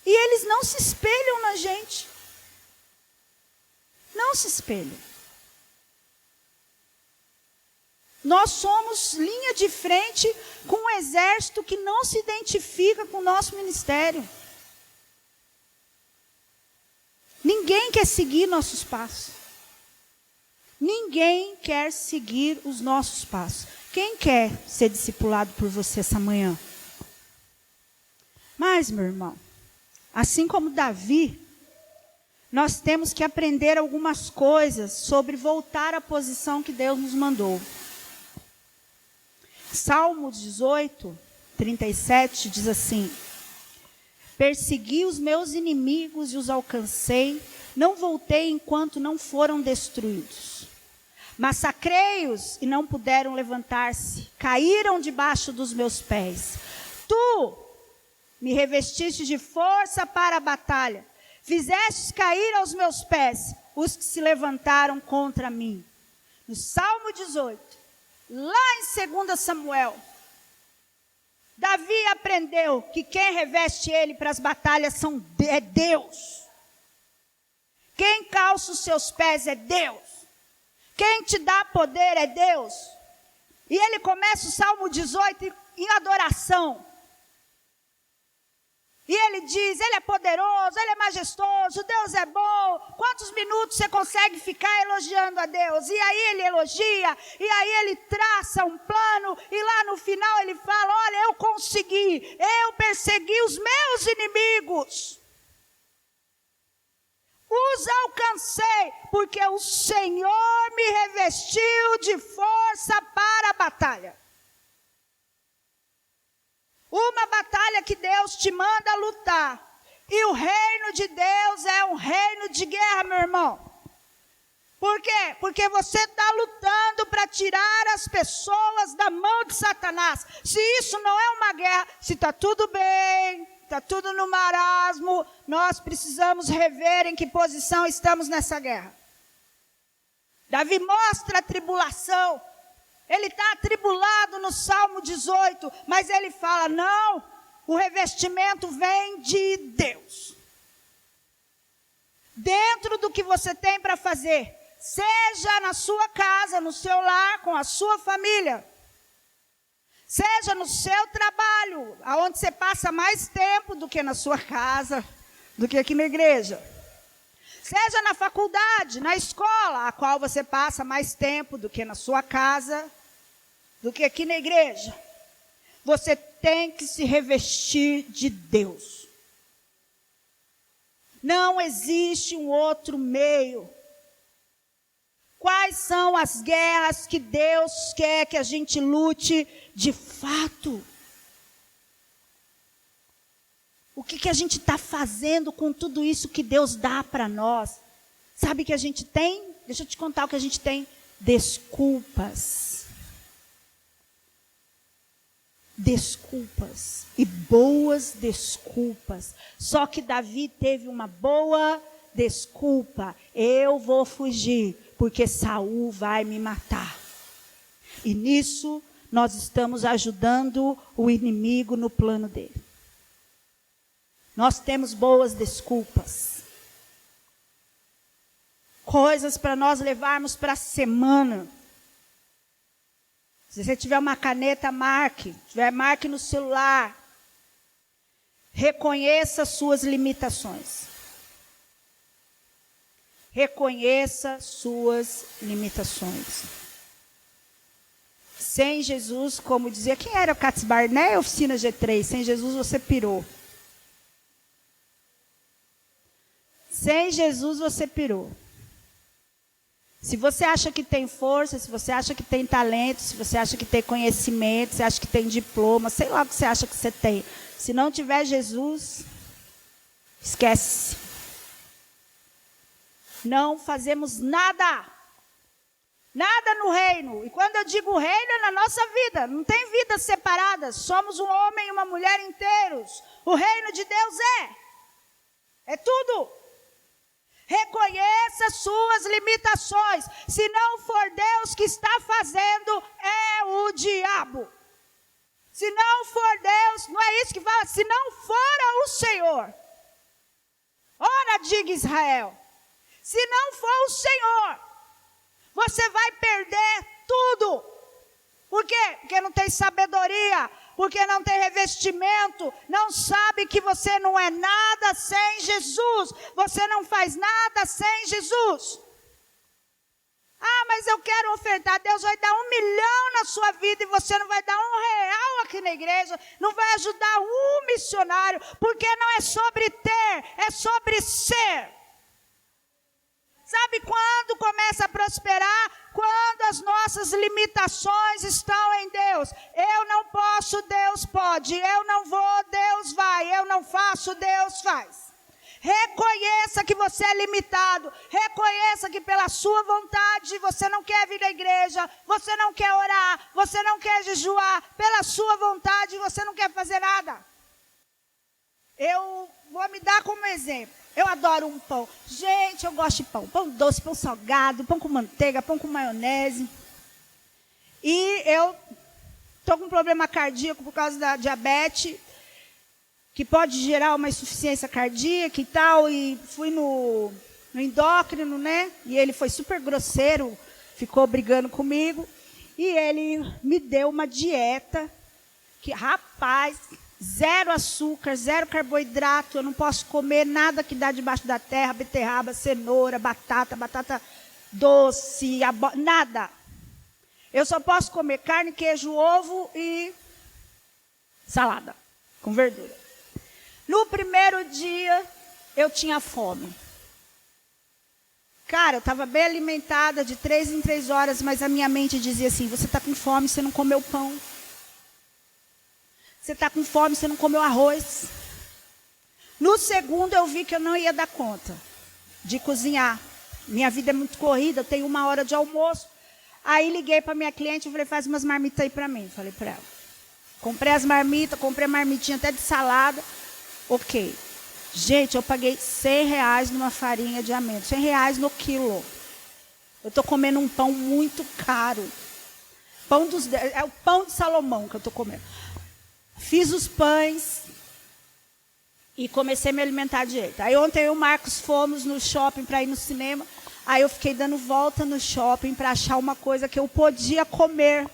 e eles não se espelham na gente. Não se espelham. Nós somos linha de frente com um exército que não se identifica com o nosso ministério. Ninguém quer seguir nossos passos. Ninguém quer seguir os nossos passos. Quem quer ser discipulado por você essa manhã? Mas, meu irmão, assim como Davi, nós temos que aprender algumas coisas sobre voltar à posição que Deus nos mandou. Salmo 18, 37 diz assim: persegui os meus inimigos e os alcancei, não voltei enquanto não foram destruídos. Massacrei-os e não puderam levantar-se, caíram debaixo dos meus pés. Tu me revestiste de força para a batalha, fizeste cair aos meus pés os que se levantaram contra mim. No Salmo 18, lá em 2 Samuel, Davi aprendeu que quem reveste ele para as batalhas é Deus. Quem calça os seus pés é Deus. Quem te dá poder é Deus. E ele começa o Salmo 18 em adoração. E ele diz, ele é poderoso, ele é majestoso, Deus é bom. Quantos minutos você consegue ficar elogiando a Deus? E aí ele elogia, e aí ele traça um plano, e lá no final ele fala, olha, eu consegui, eu persegui os meus inimigos. Os alcancei, porque o Senhor me revestiu de força para a batalha. Uma batalha que Deus te manda lutar. E o reino de Deus é um reino de guerra, meu irmão. Por quê? Porque você está lutando para tirar as pessoas da mão de Satanás. Se isso não é uma guerra, se está tudo bem, está tudo no marasmo, nós precisamos rever em que posição estamos nessa guerra. Davi mostra a tribulação. Ele está atribulado no Salmo 18, mas ele fala, não, o revestimento vem de Deus. Dentro do que você tem para fazer, seja na sua casa, no seu lar, com a sua família, seja no seu trabalho, aonde você passa mais tempo do que na sua casa, do que aqui na igreja. Seja na faculdade, na escola, a qual você passa mais tempo do que na sua casa, do que aqui na igreja. Você tem que se revestir de Deus. Não existe um outro meio. Quais são as guerras que Deus quer que a gente lute de fato? O que a gente está fazendo com tudo isso que Deus dá para nós? Sabe que a gente tem? Deixa eu te contar o que a gente tem. Desculpas. Desculpas. E boas desculpas. Só que Davi teve uma boa desculpa. Eu vou fugir, porque Saul vai me matar. E nisso nós estamos ajudando o inimigo no plano dele. Nós temos boas desculpas. Coisas para nós levarmos para a semana. Se você tiver uma caneta, marque. Marque no celular. Reconheça suas limitações. Reconheça suas limitações. Sem Jesus, como dizia, quem era o Katz Barnett, Oficina G3? Sem Jesus você pirou. Sem Jesus você pirou. Se você acha que tem força, se você acha que tem talento, se você acha que tem conhecimento, se acha que tem diploma, sei lá o que você acha que você tem. Se não tiver Jesus, esquece. Não fazemos nada. Nada no reino. E quando eu digo reino, é na nossa vida. Não tem vidas separadas. Somos um homem e uma mulher inteiros. O reino de Deus é tudo. Reconheça suas limitações. Se não for Deus que está fazendo, é o diabo. Se não for Deus, não é isso que fala, se não for o Senhor. Ora, diga Israel, se não for o Senhor, você vai perder tudo. Por quê? Porque não tem sabedoria, porque não tem revestimento, não sabe que você não é nada sem Jesus, você não faz nada sem Jesus. Ah, mas eu quero ofertar, Deus vai dar 1 milhão na sua vida e você não vai dar R$1 aqui na igreja, não vai ajudar um missionário, porque não é sobre ter, é sobre ser. Sabe quando começa a prosperar? Quando as nossas limitações estão em Deus. Eu não posso, Deus pode. Eu não vou, Deus vai. Eu não faço, Deus faz. Reconheça que você é limitado. Reconheça que pela sua vontade você não quer vir à igreja. Você não quer orar. Você não quer jejuar. Pela sua vontade você não quer fazer nada. Eu vou me dar como exemplo. Eu adoro um pão. Gente, eu gosto de pão. Pão doce, pão salgado, pão com manteiga, pão com maionese. E eu estou com um problema cardíaco por causa da diabetes, que pode gerar uma insuficiência cardíaca e tal. E fui no endócrino, né? E ele foi super grosseiro, ficou brigando comigo. E ele me deu uma dieta que, rapaz, zero açúcar, zero carboidrato, eu não posso comer nada que dá debaixo da terra, beterraba, cenoura, batata doce, nada. Eu só posso comer carne, queijo, ovo e salada, com verdura. No primeiro dia, eu tinha fome. Cara, eu estava bem alimentada, de 3 em 3 horas, mas a minha mente dizia assim, você está com fome, você não comeu pão. Você está com fome, você não comeu arroz. No segundo, eu vi que eu não ia dar conta de cozinhar. Minha vida é muito corrida, eu tenho 1 hora de almoço. Aí liguei para minha cliente e falei, faz umas marmitas aí para mim. Falei para ela. Comprei as marmitas, comprei marmitinha até de salada. Ok. Gente, eu paguei R$100 numa farinha de amêndoa. R$100 no quilo. Eu estou comendo um pão muito caro. É o pão de Salomão que eu estou comendo. Fiz os pães e comecei a me alimentar direito. Aí ontem eu e o Marcos fomos no shopping para ir no cinema. Aí eu fiquei dando volta no shopping para achar uma coisa que eu podia comer.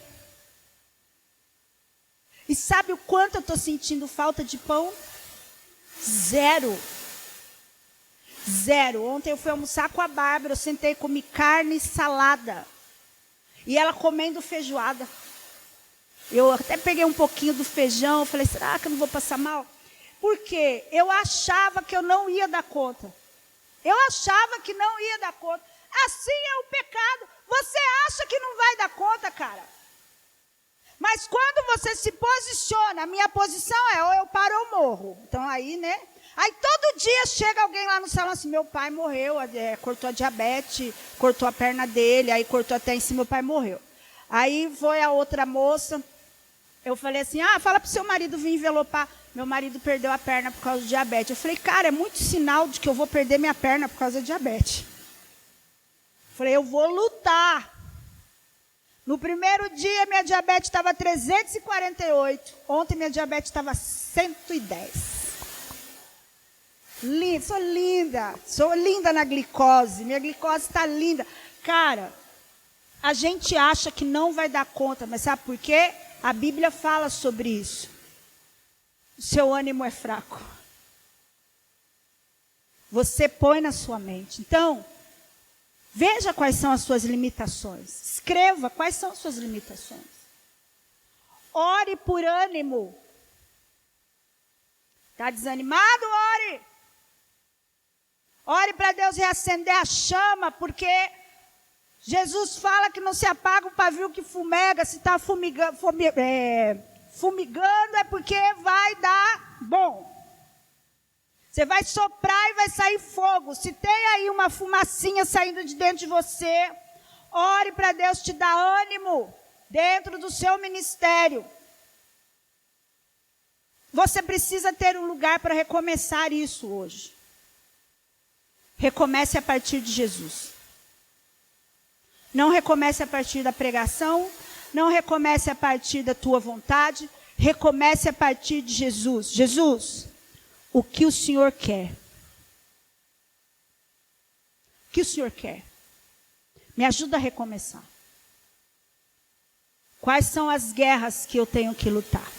E sabe o quanto eu estou sentindo falta de pão? Zero. Ontem eu fui almoçar com a Bárbara, eu sentei, comi carne e salada. E ela comendo feijoada. Eu até peguei um pouquinho do feijão, falei, será que eu não vou passar mal? Porque eu achava que eu não ia dar conta. Eu achava que não ia dar conta. Assim é o pecado. Você acha que não vai dar conta, cara. Mas quando você se posiciona, a minha posição é ou eu paro ou eu morro. Então aí, né? Aí todo dia chega alguém lá no salão assim, meu pai morreu, cortou a diabetes, cortou a perna dele, aí cortou até em cima, meu pai morreu. Aí foi a outra moça, eu falei assim, fala pro seu marido vir envelopar. Meu marido perdeu a perna por causa do diabetes. Eu falei, cara, é muito sinal de que eu vou perder minha perna por causa do diabetes. Eu falei, eu vou lutar. No primeiro dia, minha diabetes estava 348. Ontem, minha diabetes estava 110. Linda, sou linda. Sou linda na glicose. Minha glicose está linda. Cara, a gente acha que não vai dar conta, mas sabe por quê? A Bíblia fala sobre isso. O seu ânimo é fraco. Você põe na sua mente. Então, veja quais são as suas limitações. Escreva quais são as suas limitações. Ore por ânimo. Está desanimado? Ore. Ore para Deus reacender a chama, porque Jesus fala que não se apaga o pavio que fumega. Se está fumigando é porque vai dar bom. Você vai soprar e vai sair fogo. Se tem aí uma fumacinha saindo de dentro de você, ore para Deus te dar ânimo dentro do seu ministério. Você precisa ter um lugar para recomeçar isso hoje. Recomece a partir de Jesus. Não recomece a partir da pregação, não recomece a partir da tua vontade, recomece a partir de Jesus. Jesus, o que o Senhor quer? O que o Senhor quer? Me ajuda a recomeçar. Quais são as guerras que eu tenho que lutar?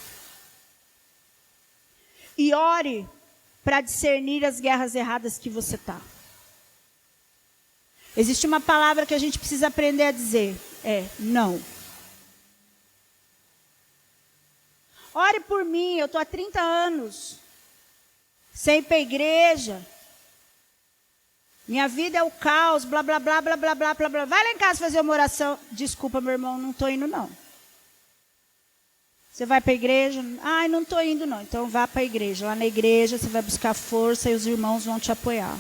E ore para discernir as guerras erradas que você está. Existe uma palavra que a gente precisa aprender a dizer. É não. Ore por mim, eu estou há 30 anos. Sem ir para a igreja. Minha vida é o caos, blá, blá, blá, blá, blá, blá, blá, blá. Vai lá em casa fazer uma oração. Desculpa, meu irmão, não estou indo, não. Você vai para a igreja? Ai, não estou indo, não. Então vá para a igreja. Lá na igreja você vai buscar força e os irmãos vão te apoiar.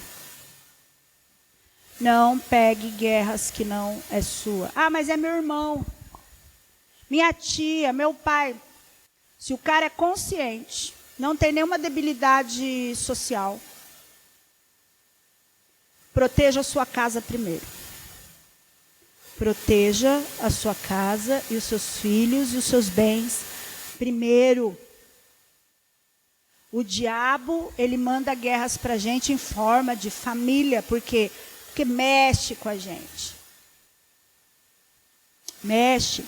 Não pegue guerras que não é sua. Ah, mas é meu irmão. Minha tia, meu pai. Se o cara é consciente, não tem nenhuma debilidade social, proteja a sua casa primeiro. Proteja a sua casa e os seus filhos e os seus bens primeiro. O diabo, ele manda guerras para a gente em forma de família, porque mexe com a gente. Mexe.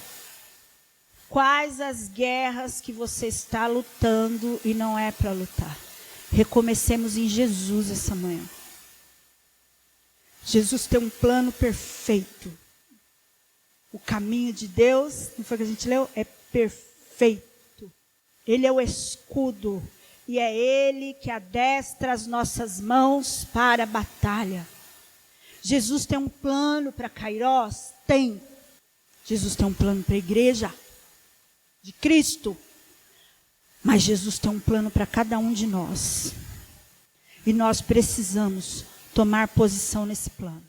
Quais as guerras que você está lutando e não é para lutar? Recomecemos em Jesus essa manhã. Jesus tem um plano perfeito. O caminho de Deus, não foi o que a gente leu? É perfeito. Ele é o escudo. E é Ele que adestra as nossas mãos para a batalha. Jesus tem um plano para Cairós? Tem. Jesus tem um plano para a igreja de Cristo. Mas Jesus tem um plano para cada um de nós. E nós precisamos tomar posição nesse plano.